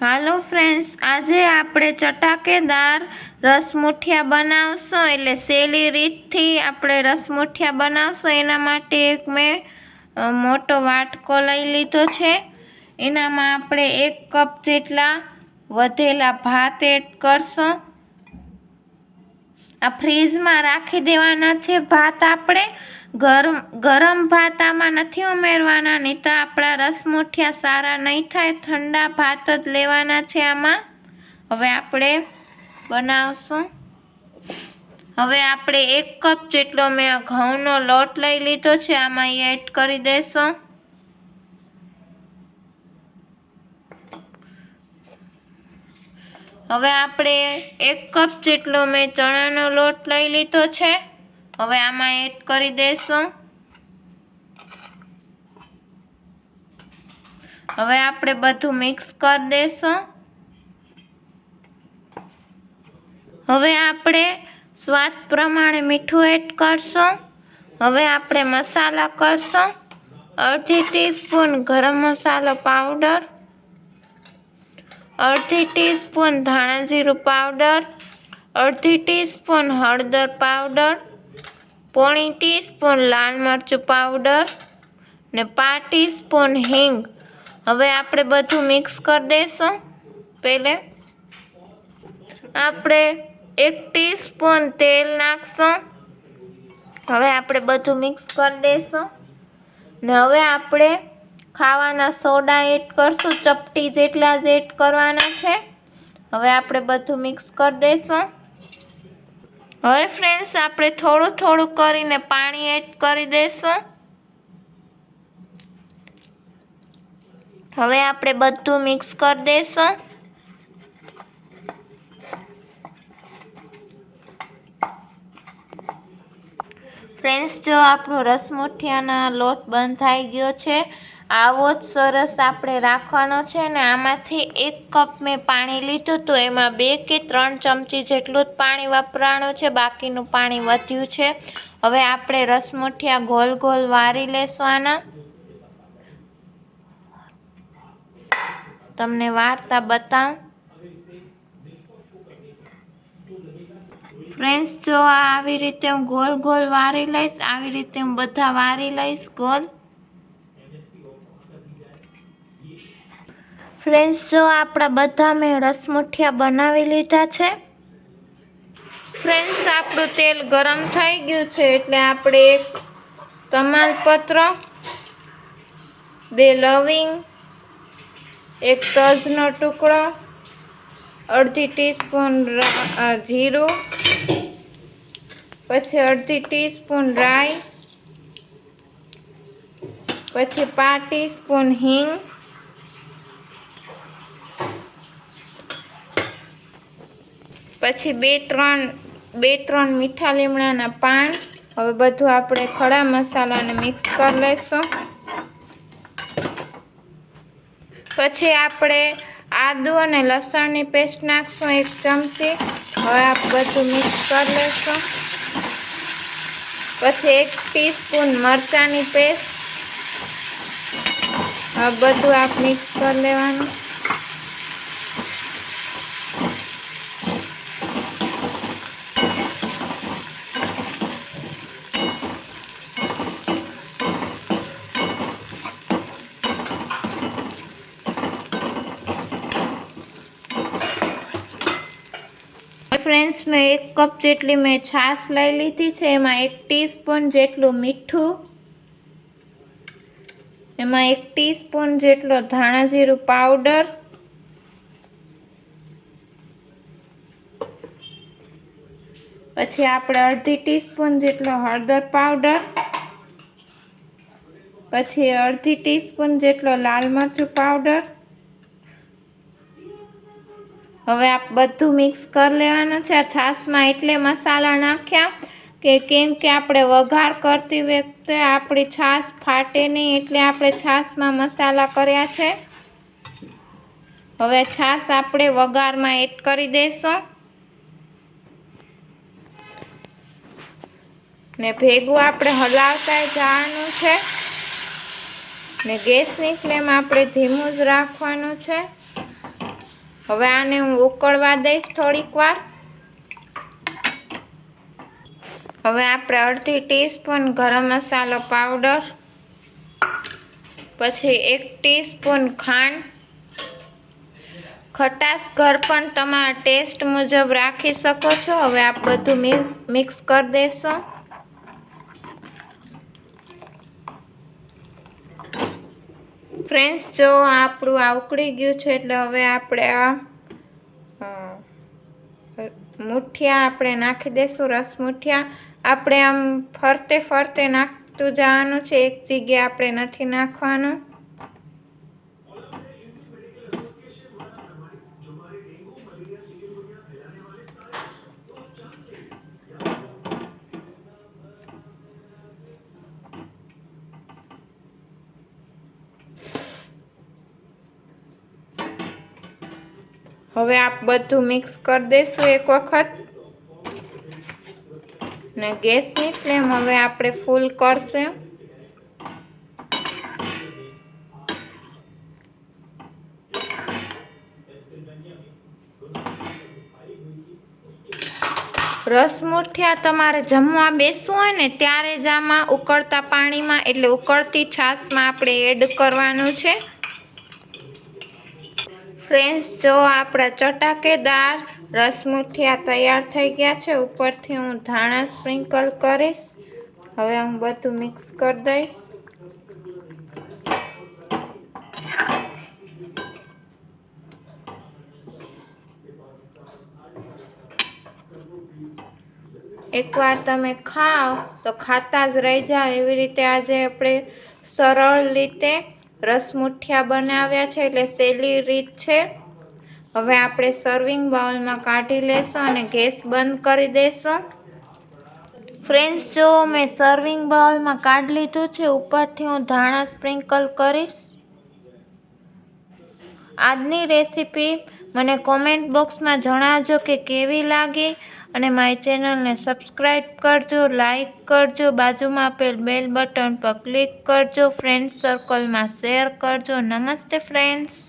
હાલો friends, આજે આપણે ચટાકેદાર રસમુઠિયા બનાવશું. એટલે સહેલી રીતથી આપણે રસમુઠિયા બનાવશું. એના માટે એક મેં મોટો વાટકો લઈ લીધો છે. એનામાં આપણે 1 કપ જેટલા વધેલા ભાત એડ કરશું. આ ફ્રીજમાં રાખી દેવાના છે ભાત. આપણે ગરમ ભાત આમાં નથી ઉમેરવાના, નહીં તો આપણા રસમુઠિયા સારા નહીં થાય. ઠંડા ભાત જ લેવાના છે આમાં. હવે આપણે બનાવશું. હવે આપણે 1 કપ જેટલો મેં ઘઉંનો લોટ લઈ લીધો છે, આમાં એડ કરી દઈશું. હવે આપણે 1 કપ જેટલો મેં ચણાનો લોટ લઈ લીધો છે, હવે આમાં એડ કરી દઈશું. હવે આપણે બધું મિક્સ કરી દઈશું. હવે આપણે સ્વાદ પ્રમાણે મીઠું એડ કરશું. હવે આપણે મસાલા કરશું. અડધી ટીસ્પૂન ગરમ મસાલો પાવડર, અડધી ટીસ્પૂન ધાણા જીરું પાવડર, અડધી ટીસ્પૂન હળદર પાવડર, પોણી ટીસ્પૂન લાલ મરચું પાવડર ને 5 ટીસ્પૂન હિંગ. હવે આપણે બધું મિક્સ કરી દઈશું. પહેલે આપણે 1 ટીસ્પૂન તેલ નાખશું. હવે આપણે બધું મિક્સ કરી દઈશું. ને હવે આપણે ખાવાના સોડા એડ કરશું. ચપટી જેટલા જ એડ કરવાના છે. હવે આપણે બધું મિક્સ કરી દઈશું. હવે ફ્રેન્ડ્સ, આપણે થોડું થોડું કરીને પાણી એડ કરી દઈશું. હવે આપણે બધું મિક્સ કરી દઈશું. ફ્રેન્ડ્સ, જો આપણો રસમુઠિયાનો લોટ બંધાઈ ગયો છે. આવો જ સરસ આપણે રાખવાનો છે. ને આમાંથી 1 કપ મેં પાણી લીધું હતું, એમાં 2 કે 3 ચમચી જેટલું જ પાણી વપરાણું છે, બાકીનું પાણી વધ્યું છે. હવે આપણે રસમુઠિયા ગોલ ગોલ વારી લેશું. આના તમને વારતા બતાવું. ફ્રેન્ડ્સ, જો આવી રીતે હું ગોલ ગોલ વારી લઈશ. આવી રીતે હું બધા વારી લઈશ ગોલ. ફ્રેન્ડ્સ, જો આપણા બધા મેં રસમુઠિયા બનાવી લીધા છે. ફ્રેન્ડ્સ, આપણું તેલ ગરમ થઈ ગયું છે, એટલે આપણે 1 તમાલપત્ર, 2 લવિંગ, 1 તજનો ટુકડો, અડધી ટીસ્પૂન જીરું, પછી અડધી ટીસ્પૂન રાઈ, પછી 5 ટીસ્પૂન હિંગ, પછી 2-3 મીઠા લીમડાના પાન. હવે બધું આપણે ખડા મસાલાને મિક્સ કરી લઈશું. પછી આપણે આદુ અને લસણની પેસ્ટ નાખશું 1 ચમચી. હવે આપણે બધું મિક્સ કરી લઈશું. પછી 1 ટીસ્પૂન મરચાંની પેસ્ટ. હવે બધું આપણે મિક્સ કરી લેવાનું. ફ્રેન્ડ્સ, મેં 1 કપ જેટલી મેં છાશ લઈ લીધી છે. એમાં 1 ટીસ્પૂન જેટલું મીઠું, એમાં 1 ટીસ્પૂન જેટલો ધાણા જીરું પાવડર, પછી આપણે અડધી ટીસ્પૂન જેટલો હળદર પાવડર, પછી અડધી ટીસ્પૂન જેટલો લાલ મરચું પાવડર. હવે આ બધું મિક્સ કરી લેવાનું છે. આ છાશમાં એટલે મસાલા નાખ્યા કેમ કે આપણે વઘાર કરતી વખતે આપણી છાશ ફાટે નહીં, એટલે આપણે છાશમાં મસાલા કર્યા છે. હવે છાશ આપણે વઘારમાં એડ કરી દઈશું. ને ભેગું આપણે હલાવતા જવાનું છે. ને ગેસની ફ્લેમ આપણે ધીમું જ રાખવાનું છે. હવે આને હું ઉકળવા દઈશ થોડીક વાર. હવે આપણે અડધી ટીસ્પૂન ગરમ મસાલો પાવડર, પછી 1 ટીસ્પૂન ખાંડ. ખટાશ ઘર પણ તમારા ટેસ્ટ મુજબ રાખી શકો છો. હવે આ બધું મિક્સ કરી દેશો. ફ્રેન્ડ્સ, જો આપણું આ ઉકળી ગયું છે એટલે હવે આપણે આ મુઠિયા આપણે નાખી દઈશું. રસ મુઠિયા આપણે આમ ફરતે ફરતે નાખતું જવાનું છે, એક જગ્યાએ આપણે નથી નાખવાનું. હવે આપ બધું મિક્સ કરી દઈશું એક વખત. ને ગેસની ફ્લેમ હવે આપણે ફૂલ કરશું. રસ મુઠિયા તમારે જમવા બેસવું હોય ને ત્યારે જ આમાં ઉકળતા પાણીમાં એટલે ઉકળતી છાશમાં આપણે એડ કરવાનું છે. ફ્રેન્ડ્સ, જો આપણા ચટાકેદાર રસ મુઠિયા તૈયાર થઈ ગયા છે. ઉપરથી હું ધાણા સ્પ્રિંકલ કરીશ. હવે હું બધું મિક્સ કરી દઈશ. એકવાર તમે ખાઓ તો ખાતા જ રહી જાઓ. એવી રીતે આજે આપણે સરળ રીતે રસ મુઠિયા બનાવ્યા છે, એટલે સહેલી રીત છે. હવે આપણે સર્વિંગ બાઉલમાં કાઢી લેશું અને ગેસ બંધ કરી દેશું. ફ્રેન્ડ્સ, જો મેં સર્વિંગ બાઉલમાં કાઢી લીધું છે. ઉપરથી હું ધાણા સ્પ્રિંકલ કરીશ. આજની રેસીપી મને કોમેન્ટ બોક્સમાં જણાવજો કે કેવી લાગી, અને મારી ચેનલને સબસ્ક્રાઈબ કરજો, લાઈક કરજો, બાજુમાં આપેલ બેલ બટન પર ક્લિક કરજો, ફ્રેન્ડ્સ સર્કલમાં શેર કરજો. નમસ્તે ફ્રેન્ડ્સ.